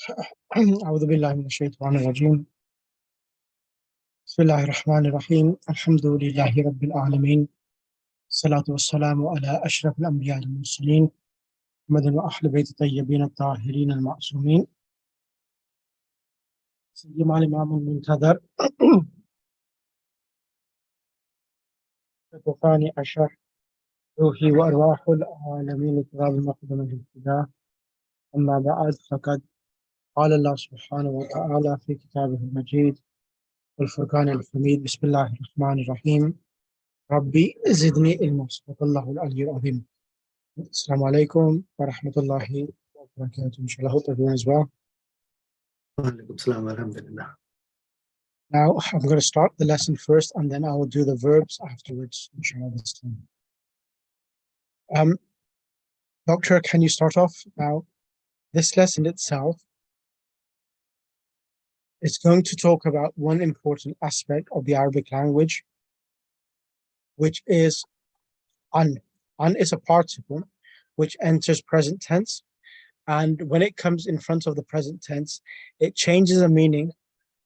أعوذ بالله من الشيطان الرجيم بسم الله الرحمن الرحيم الحمد لله رب العالمين الصلاة والسلام على أشرف الأنبياء والمرسلين محمد وأهل بيت الطيبين الطاهرين المعصومين سيما الإمام المنتظر الثاني عشر روحي وأرواح العالمين الكرام المقدمة الابتداء أما بعد فقد قال الله سبحانه وتعالى في كتابه المجيد والفرقان الحميد بسم الله الرحمن الرحيم ربي زدني علما صدق الله العلي العظيم. Assalamu alaikum wa rahmatullahi wa barakatuh. Inshallah, hope everyone is well. Now, I'm going to start the lesson first and then I will do the verbs afterwards, inshallah, this time. Doctor, can you start off? Now, this lesson itself is going to talk about one important aspect of the Arabic language, which is an. An is a participle which enters present tense, and when it comes in front of the present tense, it changes the meaning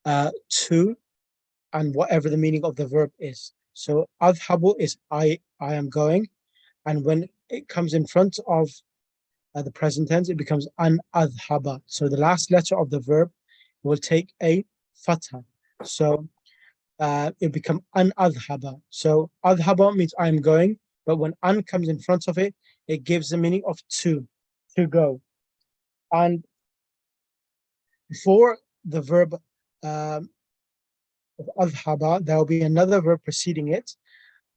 to and whatever the meaning of the verb is. So adhabu is I am going, and when it comes in front of the present tense, it becomes an adhaba. So the last letter of the verb will take a fatha. So it becomes an adhaba. So adhaba means I am going, but when an comes in front of it, it gives the meaning of to go. And for the verb of adhaba, there will be another verb preceding it,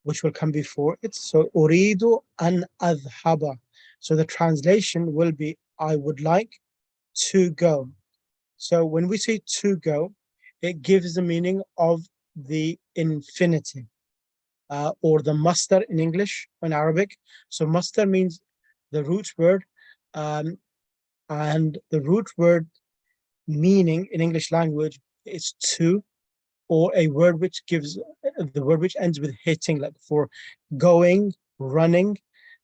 which will come before it. So uridu an adhaba. So the translation will be I would like to go. So when we say to go, it gives the meaning of the infinitive. Or the masdar in English or in Arabic. So masdar means the root word, and the root word meaning in English language is to, or a word which gives the word which ends with hitting, like for going, running.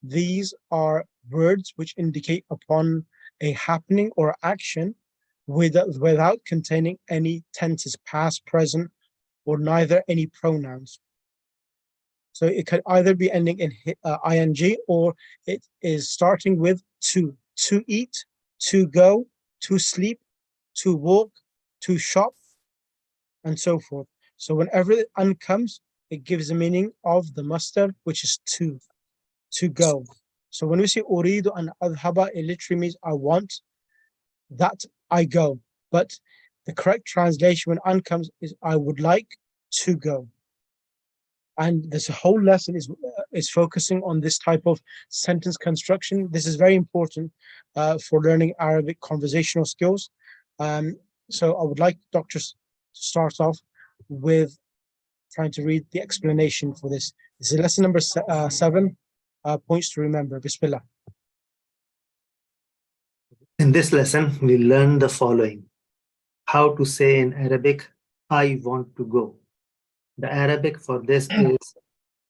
These are words which indicate upon a happening or action without containing any tenses, past, present, or neither any pronouns. So it could either be ending in ing, or it is starting with to eat, to go, to sleep, to walk, to shop, and so forth. So whenever an comes, it gives the meaning of the masdar, which is to go. So when we say uridu an adhaba, it literally means I want that I go. But the correct translation when an comes is I would like to go. And this whole lesson is focusing on this type of sentence construction. This is very important for learning Arabic conversational skills. So I would like Doctor to start off with trying to read the explanation for this. This is lesson number 7, points to remember. Bismillah. In this lesson, we learn the following. How to say in Arabic, I want to go. The Arabic for this is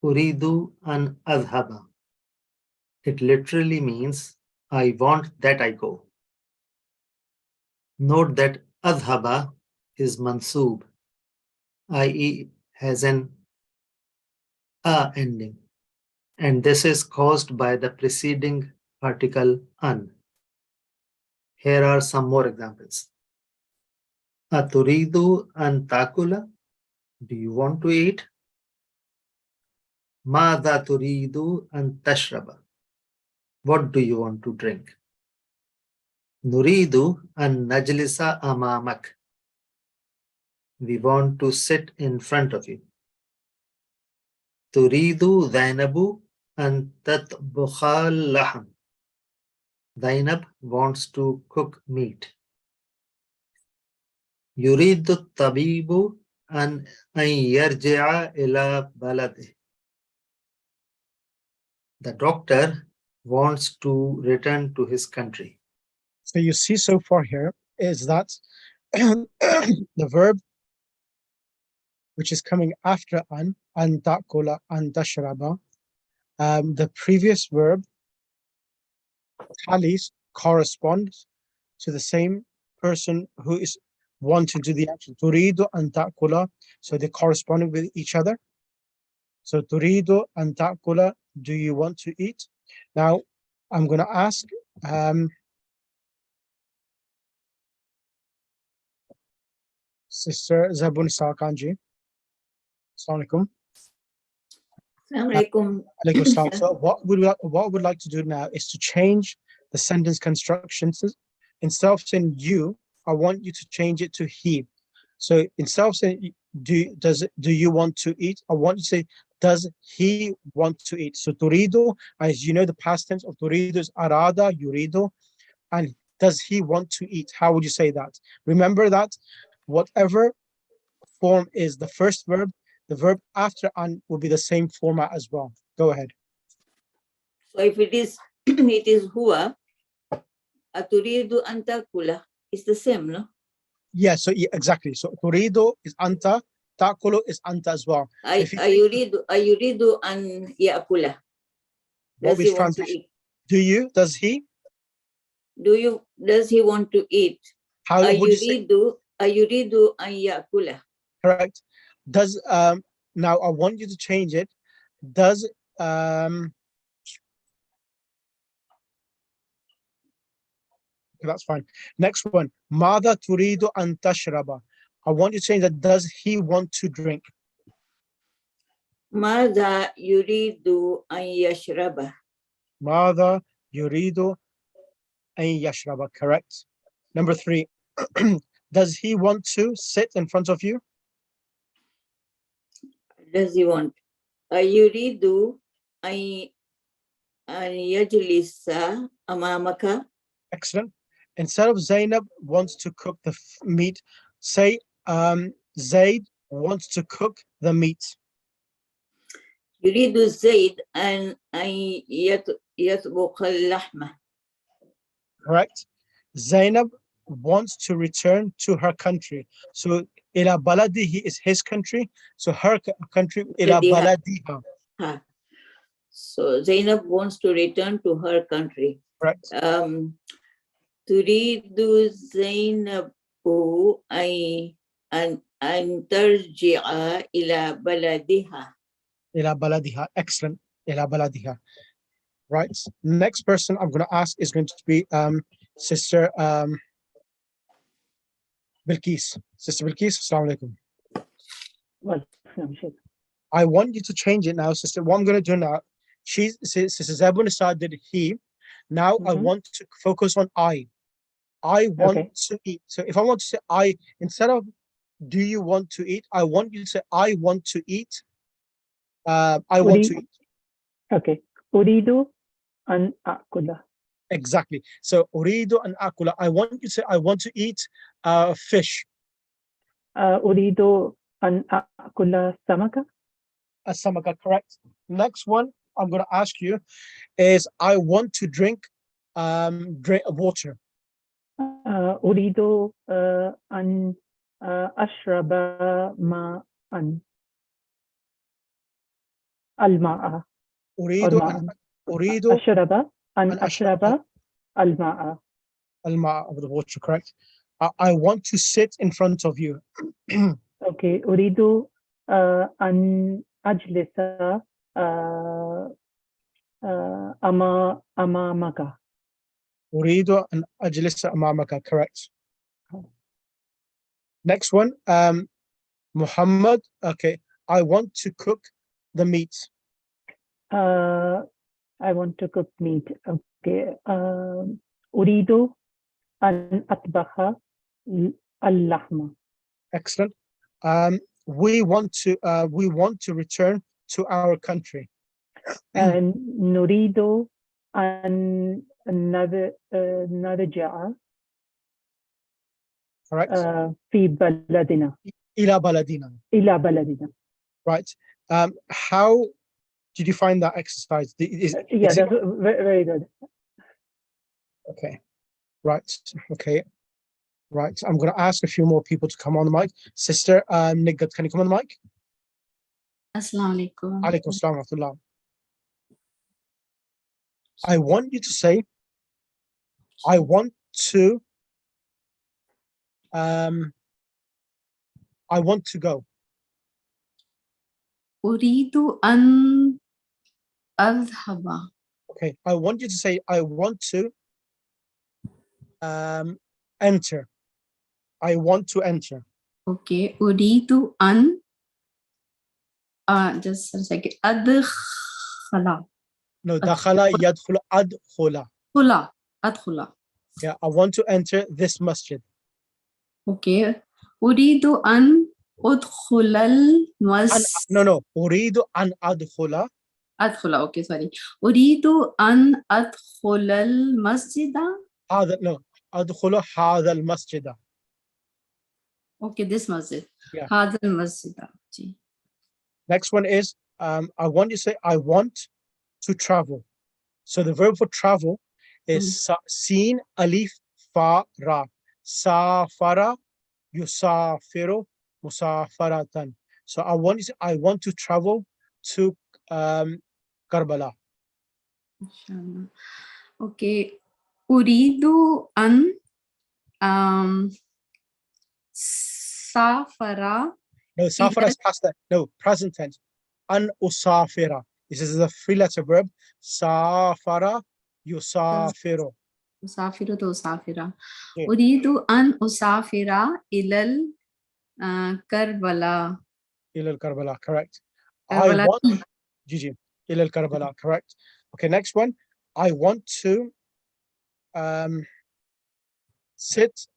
Uridu an adhaba. It literally means I want that I go. Note that adhaba is mansoob, i.e. has an a ending, and this is caused by the preceding particle an. Here are some more examples. Aturidu an takula. Do you want to eat? Mada turidu an tashraba. What do you want to drink? Nuridu an najlisa amamak. We want to sit in front of you. Turidu Zainabu an tatbukha laham. Zainab wants to cook meat. Yuridu tabibu an yarji'a ila baladi. The doctor wants to return to his country. So you see so far here is that the verb which is coming after an ta'kula, an tashraba, the previous verb tallies, corresponds to the same person who is wanting to do the action. Turidu an ta'kula. So they correspond with each other. So turidu an ta'kula. Do you want to eat? Now, I'm going to ask Sister Zabun Sarkanji. Assalamu alaikum. Assalamualaikum. Alaikum salam. So what would like to do now is to change the sentence constructions. Instead of saying you, I want you to change it to he. So instead of saying do you want to eat, I want you to say does he want to eat. So turidu, as you know, the past tense of turidu is arada, yuridu, and does he want to eat? How would you say that? Remember that whatever form is the first verb, the verb after an will be the same format as well. Go ahead. So if it is it is huwa, aturidu an takula, it's the same, no? Yeah, so yeah, exactly. So turidu is anta, takulu is anta as well. If you take Ayuridu an yakula. what Does he we want to translate, eat? do you, does he? Does he want to eat? How would you say? Ayuridu an yakula. Correct. Does now I want you to change it. Does okay, that's fine. Next one. Mada turidu an tashraba. I want you to change that. Does he want to drink? Mada yuridu an yashraba. Mada yuridu an yashraba. Correct. Number 3. Does he want to sit in front of you? Does he want? Ayuridu an yajlisa amamaka. Excellent. Instead of Zainab wants to cook the meat, say Zaid wants to cook the meat. يريد زيد أن يطبخ اللحمة. Correct. Zainab wants to return to her country. So ila baladihi is his country. So her country ila baladiha. So Zainab wants to return to her country. Correct. تريد زينب أن ترجع إلى بلدها. Ila baladiha. Excellent. Ila baladiha. Right. Next person I'm going to ask is going to be Sister Bilqis. Sister Bilqis, assalamu alaikum. I want you to change it now, sister. What I'm going to do now, Sister Zabun did he. Now I want to focus on I. I want to eat. So if I want to say I, instead of do you want to eat, I want you to say I want to eat. I want to eat. Okay. Uridu an akula. Exactly. So uridu an akula. I want you to say I want to eat fish. Uridu an akula samaka. A samaka, correct. Next one I'm going to ask you is I want to drink water. Uridu an ashraba ma'an. Al-ma'a. Uridu Ashraba an ashraba al-ma'a. Al-ma'a of the water, correct. I want to sit in front of you. Okay. Uridu an ajlisa amamaka. Uridu an ajlisa amamaka, correct. Next one, Muhammad. Okay, I want to cook the meat. I want to cook meat. Okay. Uridu an atbaha al-lahma. Excellent. We want to return to our country. And nuridu an narja'a. Correct. في بلدنا. إلى بلدنا. إلى بلدنا. Right. How did you find that exercise? Yeah, that's very good. Okay. Right. Okay. Right. I'm going to ask a few more people to come on the mic. Sister Niggat, can you come on the mic? Assalamu alaikum. Alaikum assalam wa rahmatullah. I want you to say, I want to I want to go. أريد أن أذهب. Okay, I want you to say, I want to enter. I want to enter. Okay. أريد أن just a second. أدخل. No, dakhala yadkhulu adkhula. أدخل. Yeah, I want to enter this masjid. Okay. أريد أن أدخل No. Uridu an adkhula. أدخل. Okay, sorry. أريد أن أدخل المسجد. No, adkhulu hadha al masjida. Okay, this masjid. Yeah. هذا المسجد. جي. Next one is, I want you to say, I want to travel. So the verb for travel is sin alif fa ra. Safara yusafiru musafaratan. So I want you to say, I want to travel to Karbala. إن شاء الله. Okay. أريد أن سافر. No, safara is past that. No, present tense. An usafira. This is a three-letter verb. Safara yusafiru. أسافر أسافر. Yeah. أريد أن أسافر إلى كربلاء. Ilal Karbala, correct. I كربلاء. want Gigi. Ilal Karbala, correct. Okay, next one. I want to sit.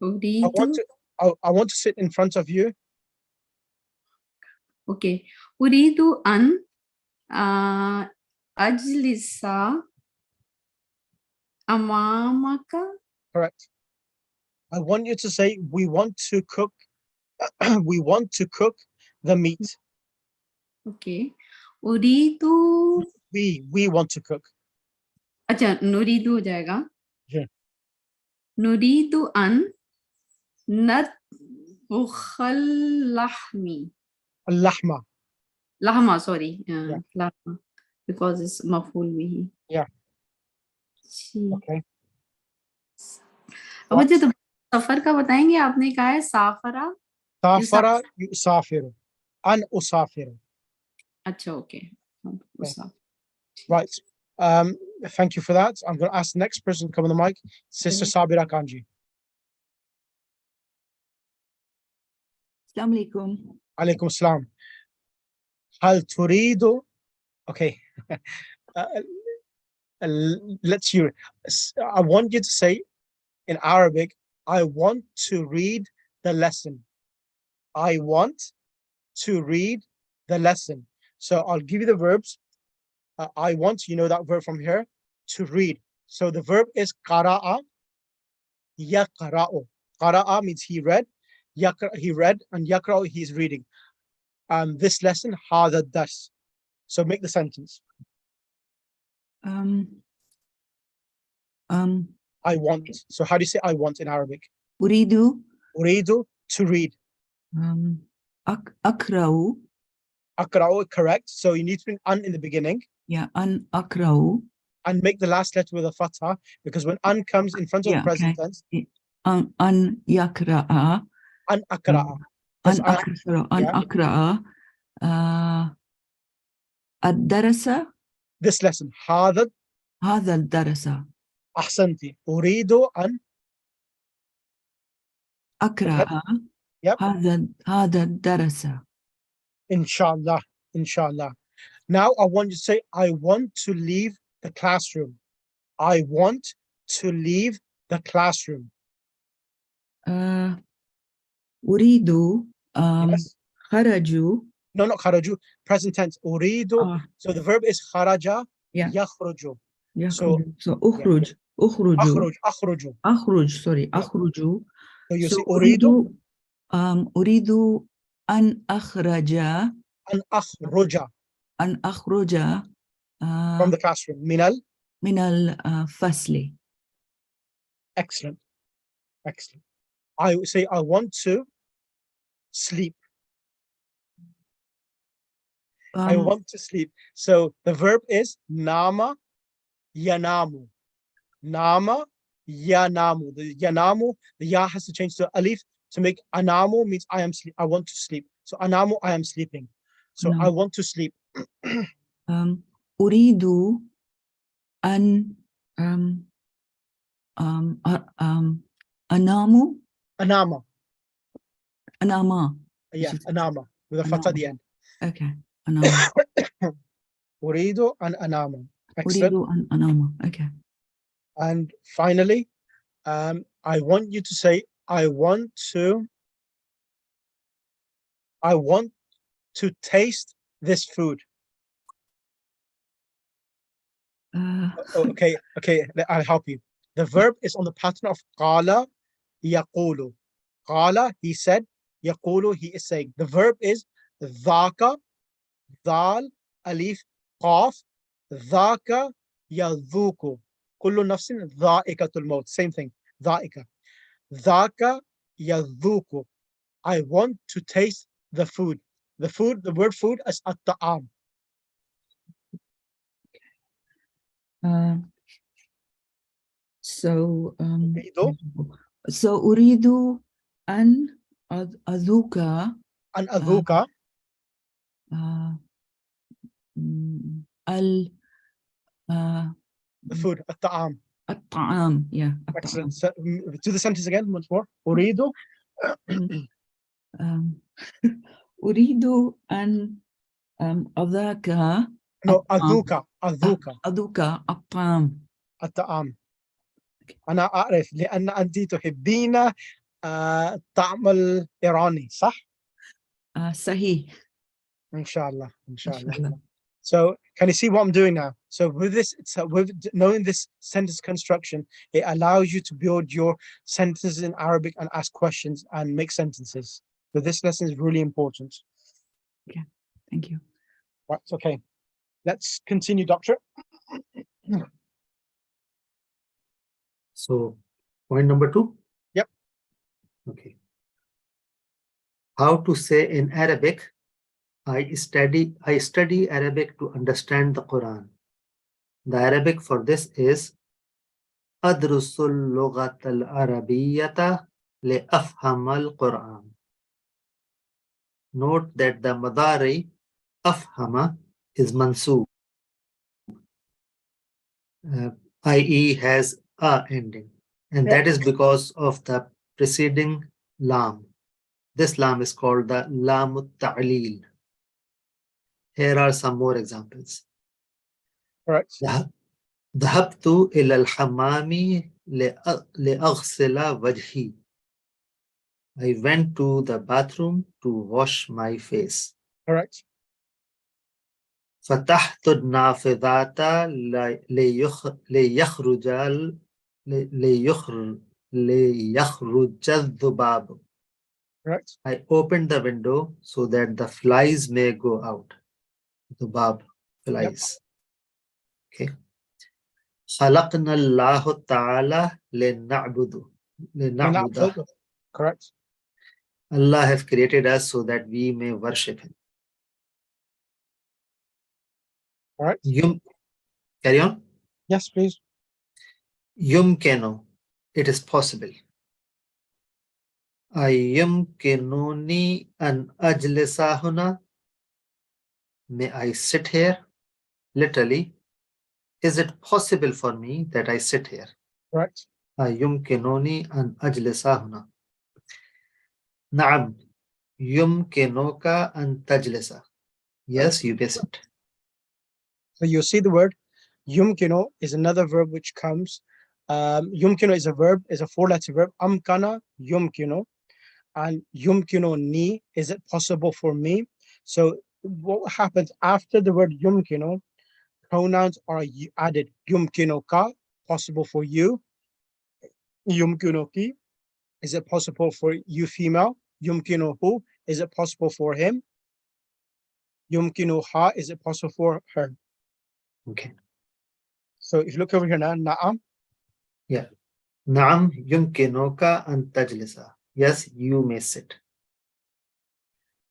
أريد. I want to sit in front of you. Okay. أريد أن أجلس أمامك. Correct. I want you to say, we want to cook. We want to cook the meat. Okay. أريد. We want to cook. अच्छा نريد हो जाएगा. Yeah. نريد أن نطبخ اللحم. اللحمة. لحمة sorry. Yeah. لحمة because it's مفعول به. Yeah. Ji. Okay. अब मुझे तो सफर का बताएंगे. आपने कहा है साफरा. Safara yusafiru. An usafiru. अच्छा okay. Right. Thank you for that. I'm going to ask the next person to come on the mic. Sister Sabira Kanji. Assalamu alaikum. Alaikum salam. Hal turidu. Okay. Let's hear it. I want you to say in Arabic, I want to read the lesson. I want to read the lesson. So I'll give you the verbs. I want, you know that verb from here, to read. So the verb is qara'a, yaqra'u. Qara'a means he read, he read, and yaqra'u, he's reading. This lesson, hadha dars. So make the sentence. I want. So how do you say I want in Arabic? Uridu Uridu, to read. akra'u. Akra'u, correct. So you need to bring an in the beginning. Yeah, an akra'u. And make the last letter with a fatha, because when an comes in front of the present tense, An yakra'a. an akra'a. An akra'a. Ad-darasa. This lesson, hadha هذا الدرس. ahsanti. Uridu an أقرأ. Yep. هذا الدرس. Inshallah. Inshallah. Now I want you to say, I want to leave the classroom. I want to leave the classroom. أريد Yes. خرجوا. No, not kharaju. Present tense. Uridu. So the verb is kharaja. Yeah. Yakhruju. So أخرج. أخرج. Akhruju. أخرج. Sorry. Yeah. أخرج. So you So see uridu. أريد أن أخرج. An akhruja. أن أخرج From the classroom. Minal. من الفصل. Excellent. Excellent. I would say, I want to sleep. I want to sleep. So the verb is nama yanamu. Nama, yanamu. The yanamu, the ya has to change to alif to make anamu means I am sleep. I want to sleep. So anamu, I am sleeping. So No. I want to sleep. أريد أن أنام Anama. أنام. Yeah, anama with a Anama. fatha at the end. Okay. أنام. Uridu and anama. أريد Excellent. أن أنام. Okay. And finally, I want you to say, I want to taste this food. Okay, I'll help you. The verb is on the pattern of qala yaqulu. Qala, he said, yaqulu, he is saying. The verb is dhaka, dal, alif, qaf, dhaka yadhuku. Kullu nafsin dha'ikatul maut. Same thing, dha'ika. Dhaka yadhuku. I want to taste the food. The food, the word food is at-ta'am. So أريد أريد أن أذوق أن أذوق the food, الطعام. الطعام. Yeah. Excellent. So, do the sentence again once more. أريد أريد أن أذاك no أذوق أذوق الطعام. الطعام. أنا أعرف لأن أنت تحبين الطعم الإيراني صح؟ صحيح. إن شاء الله. So can you see what I'm doing now? So with this, with knowing this sentence construction, it allows you to build your sentences in Arabic and ask questions and make sentences. So this lesson is really important. Okay, thank you. Right, okay. Let's continue, Doctor. So point number 2. Yep. Okay. How to say in Arabic, I study Arabic to understand the Quran. The Arabic for this is أدرس اللغة العربية لأفهم القرآن. Note that the madari أفهم is mansoob, i.e. has a ending, and that is because of the preceding lam. This lam is called the lam ta'lil. Here are some more examples. Correct. ذهبت إلى الحمام لأغسل وجهي. I went to the bathroom to wash my face. Correct. فتحت النافذة ليخرج الذباب. Correct. I opened the window so that the flies may go out. Dhubab, flies. Okay. خلقنا الله تعالى لنعبده. Correct. Allah has created us so that we may worship Him. All right. Carry on. Yes, please. يمكن, it is possible. أيمكنني أن أجلس هنا? May I sit here? Literally, is it possible for me that I sit here? Correct. أيمكنني أن أجلس هنا. نعم. يمكنك أن تجلس. Yes, you may sit. So you see the word yumkino is another verb which comes. Yumkino is a verb, is a 4-letter verb. Amkana yumkino. And yumkino ni, is it possible for me? So what happens after the word yumkino? Pronouns are added. Yumkinoka, possible for you. Yumkinoki, is it possible for you female? Yumkinohu, is it possible for him? Yumkinoha, is it possible for her? Okay. So if you look over here now, na'am. Yeah. نعم يمكنك أن تجلس. Yes, you may sit.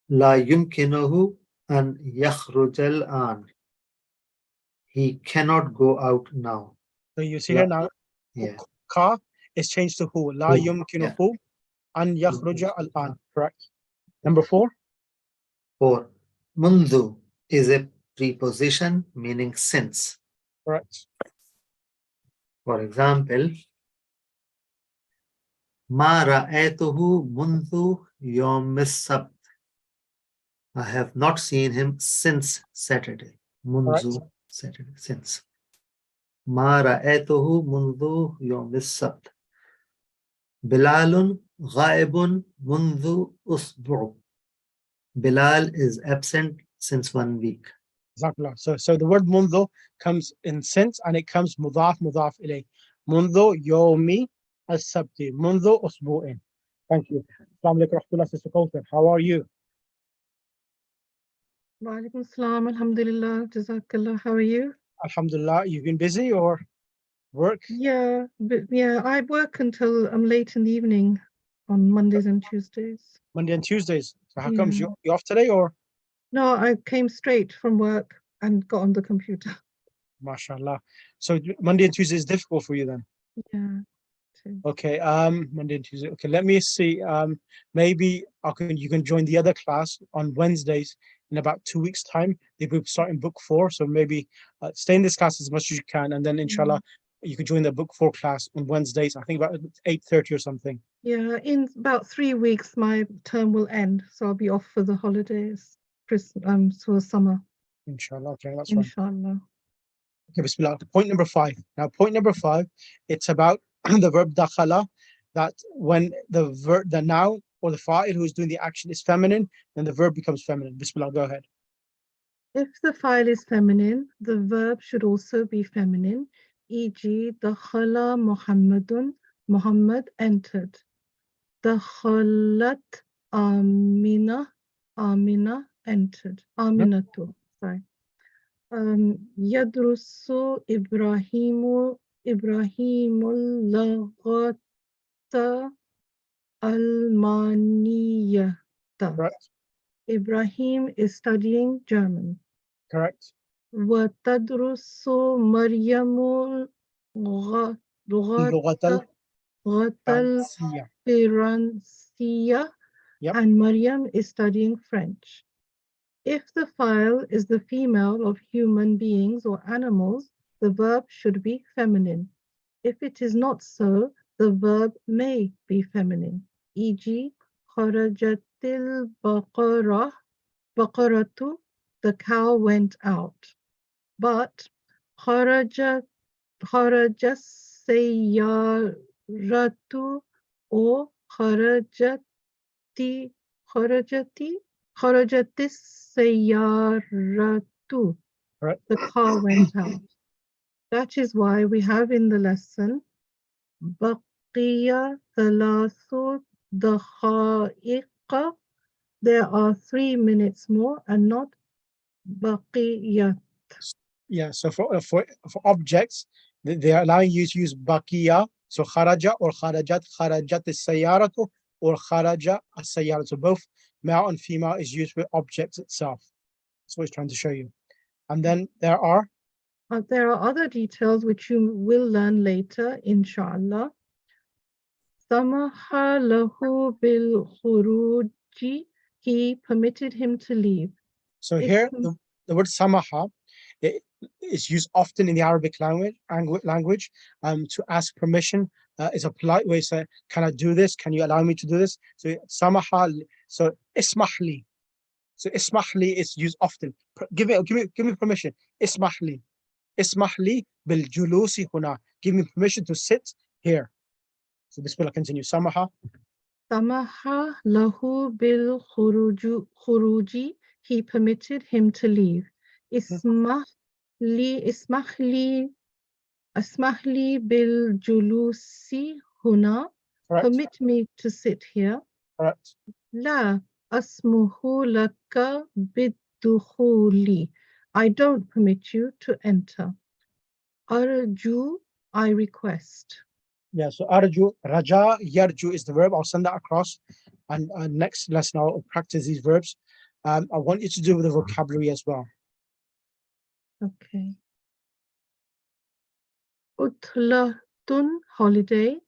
لا يمكنه أن يخرج الآن. He cannot go out now. So you see here now, Yeah. Ka is changed to hu. La Hu, yumkinuhu an yakhruja al-an. Correct. Number 4. 4. Mundu is a preposition meaning since. Correct. For example, Ma ra'aytuhu mundu yawm as-sabt. I have not seen him since Saturday. Munzu, Saturday, since. Ma ra'aytuhu mundu yawm as-sabt. Bilalun ghaibun mundu usbu'. Bilal is absent since 1 week. Exactly. So the word mundu comes in since, and it comes mudaf ilay. Mundu yomi as-sabti. Mundu usbu'in. Thank you. Assalamu alaikum rahmatullah, Sister Kauthar. How are you? Walaikum salam, alhamdulillah, jazakallah. How are you? Alhamdulillah. You've been busy or work? Yeah, I work until late in the evening on Mondays and Tuesdays. Monday and Tuesdays. So how Yeah. comes you off today or? No, I came straight from work and got on the computer. MashaAllah. So Monday and Tuesday is difficult for you then? Yeah. too. Okay, Monday and Tuesday. Okay, let me see. Maybe you can join the other class on Wednesdays in about 2 weeks' time. They will be starting book 4. So maybe stay in this class as much as you can, and then inshallah you can join the book 4 class on Wednesdays. I think about 8:30 or something. Yeah, in about 3 weeks, my term will end, so I'll be off for the holidays, for summer, Inshallah. Okay, that's fine. inshallah. Okay, bismillah. Point number 5. Now, point number 5, it's about the verb dakhala, that when the noun or the fa'il who is doing the action is feminine, then the verb becomes feminine. Bismillah, go ahead. If the file is feminine, the verb should also be feminine, e.g., dakhala Muhammadun, Muhammad entered. Dakhalat Amina, Amina entered. Aminatu, sorry. Yadrusu Ibrahimul Laghata Almaniyata. Correct. Ibrahim is studying German. Correct. وتدرس مريم اللغة لغة الفرنسية. الفرنسية, Yep. and Maryam is studying French. If the file is the female of human beings or animals, the verb should be feminine. If it is not so, the verb may be feminine. E.g., خرجت البقرة, the cow went out. But خرجت السيارة or خرجت السيارة, Correct. the car went out. That is why we have in the lesson بقي ثلاث دقائق. There are 3 minutes more and not بقيت. Yeah. So for objects, they are allowing you to use baqiya. So kharaja or kharajat as-sayyaratu or kharaja as-sayyaratu. So both male and female is used with objects itself. That's what it's trying to show you. And then there are other details which you will learn later, inshallah. Samaha lahu bil khuruji, he permitted him to leave. so here the word samaha is used often in the Arabic language to ask permission. Is a polite way to say, can I do this? Can you allow me to do this? So samaha, so ismahli. So ismahli is used often. Give me permission. Ismahli. Ismahli bil julusi huna. Give me permission to sit here. So bismillah, continue. Samaha. Samaha lahu bil khuruji, he permitted him to leave. Ismahli bil julusi huna, permit me to sit here. Correct. La asmuhu laka biddukhuli, I don't permit you to enter. Arju, I request. Yeah, so arju, raja, yarju is the verb. I'll send that across. And next lesson, I'll practice these verbs. I want you to do with the vocabulary as well. Okay. Utla holiday.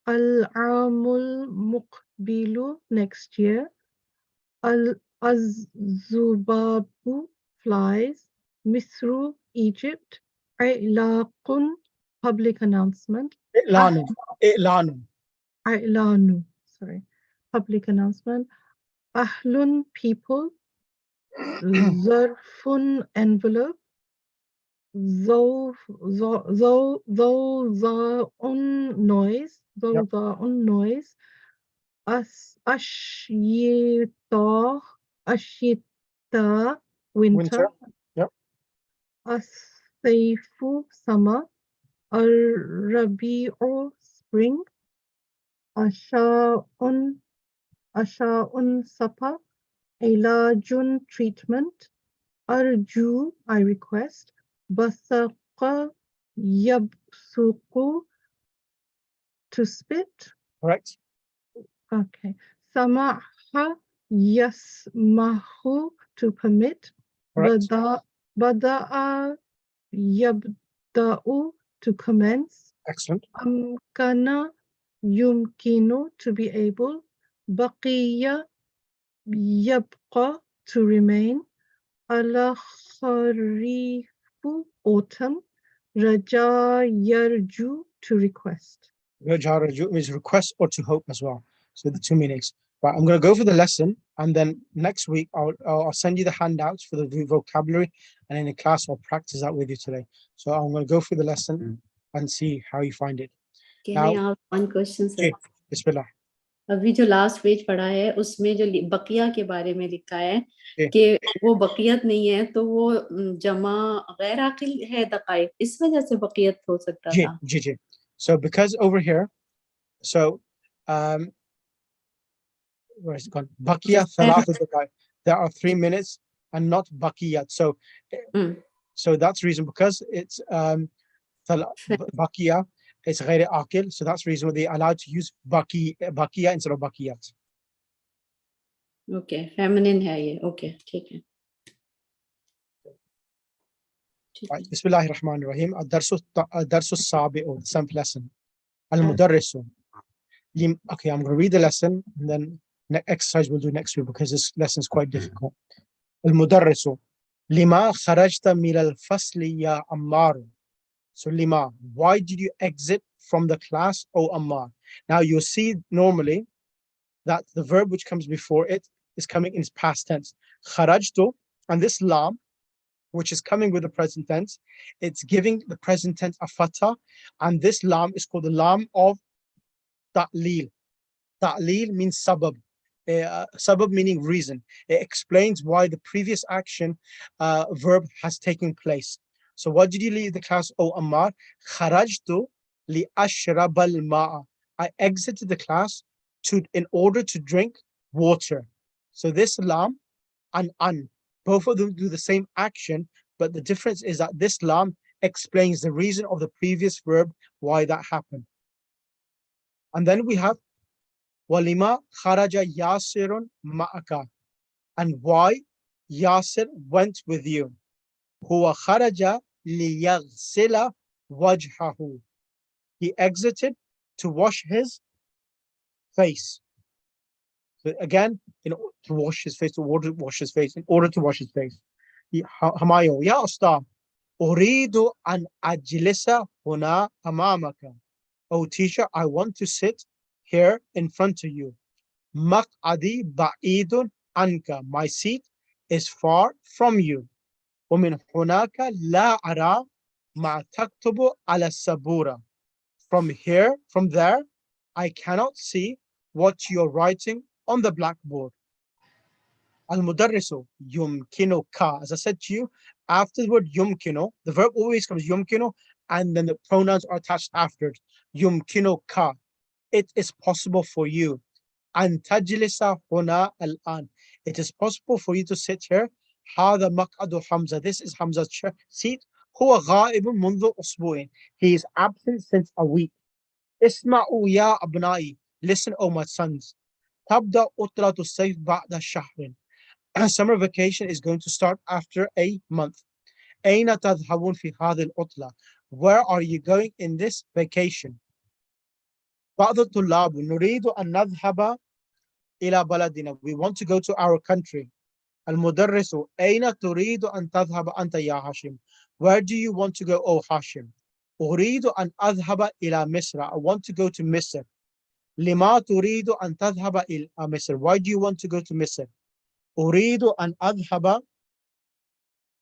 Al-Amul Muqbilu, next year. Al-Zubabu, flies. Misru, Egypt. I'laqun, public announcement. I'lanu. I'lanu. I'lanu, sorry, public announcement. Ahlun, people. Zarfun, envelope. Zauzaun, noise. Zauzaun, noise. Ashyita, Ashyita, winter. Yep. Asayfu, summer. Rabi'u, spring. Asha'un, supper. Ilajun, treatment. Arju, I request. Basaqa, yabsuqu, to spit. Correct. Okay. Samaha, yasmahu, to permit. Correct. Bada'a, yabda'u, to commence. Excellent. Amkana, yumkinu, to be able. Baqiya, yabqa, to remain. Ala kharifu, autumn. Raja, yarju, to request. Rajaraju is request or to hope as well. So the two meanings. Right, I'm going to go for the lesson, and then next week I'll send you the handouts for the vocabulary, and in the class I'll practice that with you today. So I'm going to go through the lesson and see how you find it. Can I ask one question, sir? Ji, Bismillah. अभी जो last page पढ़ा है उसमें जो बकिया के बारे में लिखा है जी। कि वो बकियत नहीं है तो वो जमा गैर आकिल है दकाइक, इस वजह से बकियत हो सकता जी, था. जी, जी. So because over here, so where is it gone? Bakiya thalathu daqaiq. There are 3 minutes and not bakiyat. So so that's the reason, because it's bakiya, it's ghair aqil. So that's the reason why they're allowed to use bakiya instead of bakiyat. Okay, feminine है ये. Okay, ठीक है. Right. Bismillahir Rahmanir Rahim. Ad-darsu sabi'u, the 7th lesson. Al-mudarrisu. Okay, I'm going to read the lesson, and then next exercise we'll do next week, because this lesson is quite difficult. Al-mudarrisu. Lima kharajta min al-fasli ya Ammar. So Lima, why did you exit from the class, O Ammar? Now you'll see normally that the verb which comes before it is coming in its past tense. Kharajtu, and this lam, which is coming with the present tense, it's giving the present tense a fatha, and this lam is called the lam of ta'lil. Ta'lil means sabab. Sabab meaning reason. It explains why the previous action verb has taken place. So what did you leave the class, O Ammar? Kharajtu li ashrabal ma'a. I exited the class in order to drink water. So this lam and an, both of them do the same action, but the difference is that this lam explains the reason of the previous verb, why that happened. And then we have walima kharaja Yasirun ma'aka, and why Yasir went with you. Huwa kharaja liyaghsila wajhahu. He exited to wash his face. So again, to wash his face, in order to wash his face. Hamayo, ya Ustad, uridu an ajlisa huna amamaka. Oh teacher, I want to sit here in front of you. Maq'adi ba'idun anka. My seat is far from you. ومن هناك لا أرى ما تكتب على السبورة. From there, I cannot see what you're writing on the blackboard. Al-mudarrisu yumkinuka. As I said to you, after the word yumkinu, the verb always comes yumkinu, and then the pronouns are attached after it. Yumkinuka. It is possible for you. An tajlisa huna al-an. It is possible for you to sit here. هذا مقعد Hamza. This is Hamza's seat. هو غائب منذ أسبوعين. He is absent since a week. اسمعوا يا أبنائي. Listen, O my sons. تبدأ عطلة الصيف بعد شهر. Summer vacation is going to start after a month. أين تذهبون في هذه العطلة? Where are you going in this vacation? بعض الطلاب نريد أن نذهب إلى بلدنا. We want to go to our country. المدرس أين تريد أن تذهب أنت يا هاشم? Where do you want to go, oh Hashim? أريد أن أذهب إلى مصر. I want to go to مصر. لما تريد أن تذهب إلى مصر? Why do you want to go to مصر? أريد أن أذهب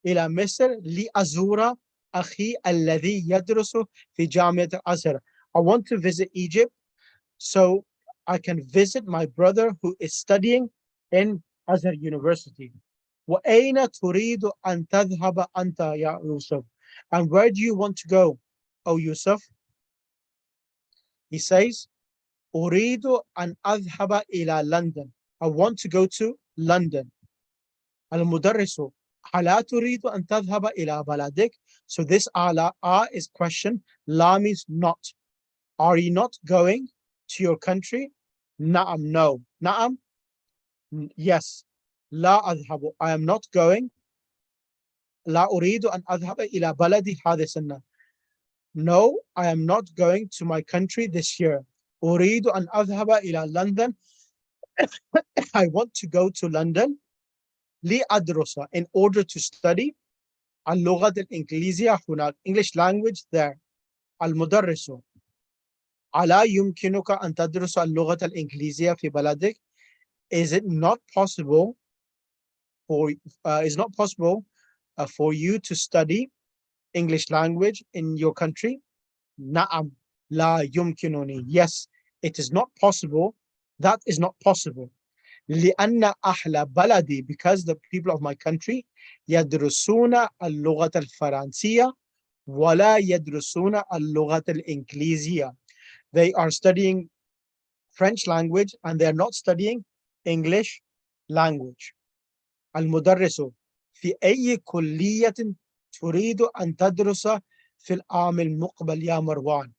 إلى مصر لأزور أخي الذي يدرس في جامعة الأزهر. I want to visit Egypt so I can visit my brother who is studying in Azhar University. وأين تريد أن تذهب أنت يا يوسف? And where do you want to go, oh Yusuf? He says, أريد أن أذهب إلى London. I want to go to London. المدرس ألا تريد أن تذهب إلى بلدك? So this ala is question. La means not. Are you not going to your country? Na'am, no. Na'am, yes. لا أذهب, I am not going. لا أريد أن أذهب إلى بلدي هذه السنة. No, I am not going to my country this year. أريد أن أذهب إلى London. I want to go to London. لأدرس, in order to study اللغة الإنجليزية هناك, English language there. المدرس ألا يمكنك أن تدرس اللغة الإنجليزية في بلدك? Is it not possible for you to study English language in your country? نعم لا يمكنني. Yes, it is not possible. That is not possible. لأن أهل بلدي, because the people of my country يدرسون اللغة الفرنسية ولا يدرسون اللغة الإنجليزية. They are studying French language and they are not studying English language. المدرس في أي كلية تريد أن تدرس في العام المقبل يا مروان?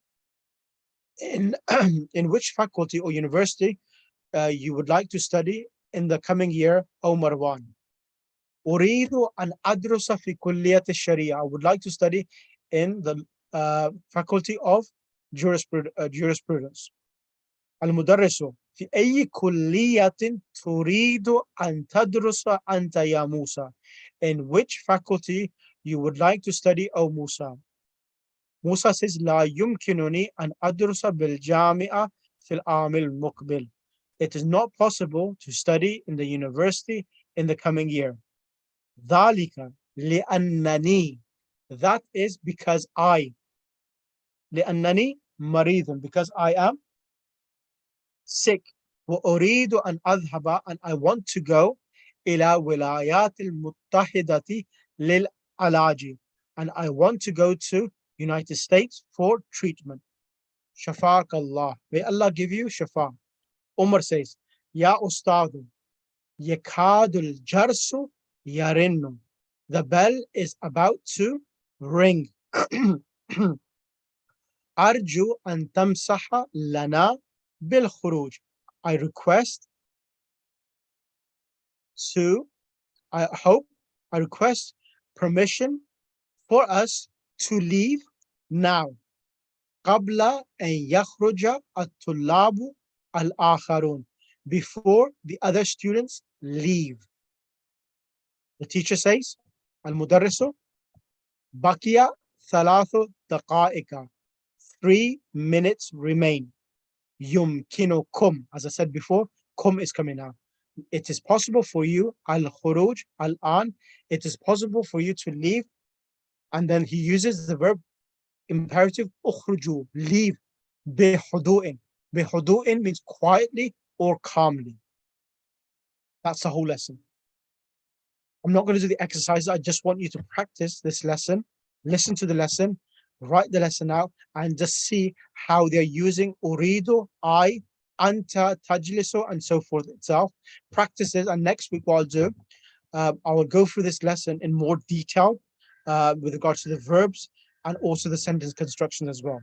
In which faculty or university you would like to study in the coming year, O Marwan? أريد أن أدرس في كلية الشريعة. I would like to study in the faculty of jurisprudence. المدرس في أي كلية تريد أن تدرس أنت يا موسى? In which faculty you would like to study, O Musa? Musa says لا يمكنني أن أدرس بالجامعة في العام المقبل. It is not possible to study in the university in the coming year. ذلك لأنني, that is because I, لأنني مريض, because I am sick. وأريد أن أذهب, and I want to go إلى الولايات المتحدة للعلاج, and I want to go to United States for treatment. شفاك الله. May Allah give you shafa. Umar says, يا أستاذ يكاد الجرس يرن. The bell is about to ring. أرجو أن تمسح لنا بالخروج. I request permission for us to leave now. قبل أن يخرج الطلاب الآخرون. Before the other students leave. The teacher says, المدرس بقي 3 دقائق. 3 minutes remain. يمكنكم. As I said before, kum is coming now. It is possible for you, al-khuruj, al-an. It is possible for you to leave. And then he uses the verb imperative, ukhruju, leave. Bihudu'in. Bihudu'in means quietly or calmly. That's the whole lesson. I'm not going to do the exercises. I just want you to practice this lesson, listen to the lesson, write the lesson out, and just see how they're using uridu, I, anta, tajlisu, and so forth itself. Practices, and next week what I'll do, I will go through this lesson in more detail with regards to the verbs and also the sentence construction as well.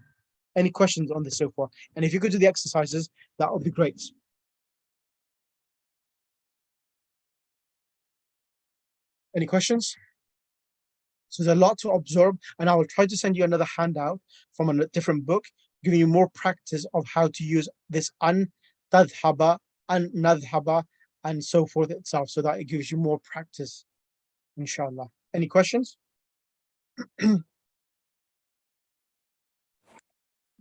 Any questions on this so far? And if you could do the exercises, that would be great. Any questions? So there's a lot to absorb, and I will try to send you another handout from a different book, giving you more practice of how to use this an, tadhaba, an, nadhaba, and so forth itself, so that it gives you more practice, inshallah. Any questions?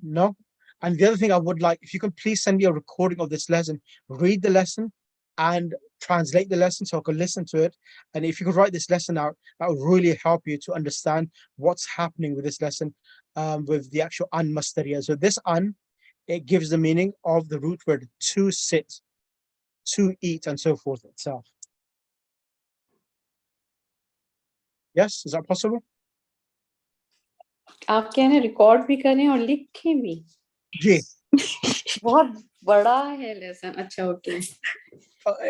No? And the other thing I would like, if you can please send me a recording of this lesson, read the lesson and translate the lesson so I can listen to it. And if you could write this lesson out, that would really help you to understand what's happening with this lesson, with the actual an mastariya. So this an, it gives the meaning of the root word to sit, to eat, and so forth itself. Yes, is that possible? आप कह रहे record भी करें और लिखें भी जी. बहुत बड़ा है लेसन अच्छा okay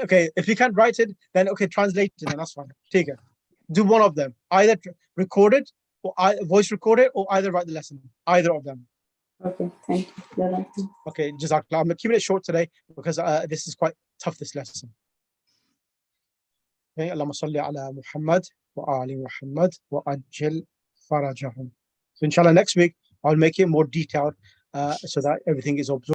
Okay, if you can't write it, then okay, translate it, then that's fine. Take it. Do one of them. Either record it or voice record it, or either write the lesson. Either of them. Okay thank you Okay, Jazakallah. I'm keeping it short today because this is quite tough, this lesson. Okay, Allahumma salli ala Muhammad wa ali Muhammad wa ajil farajahum. So inshallah next week, I'll make it more detailed so that everything is observed.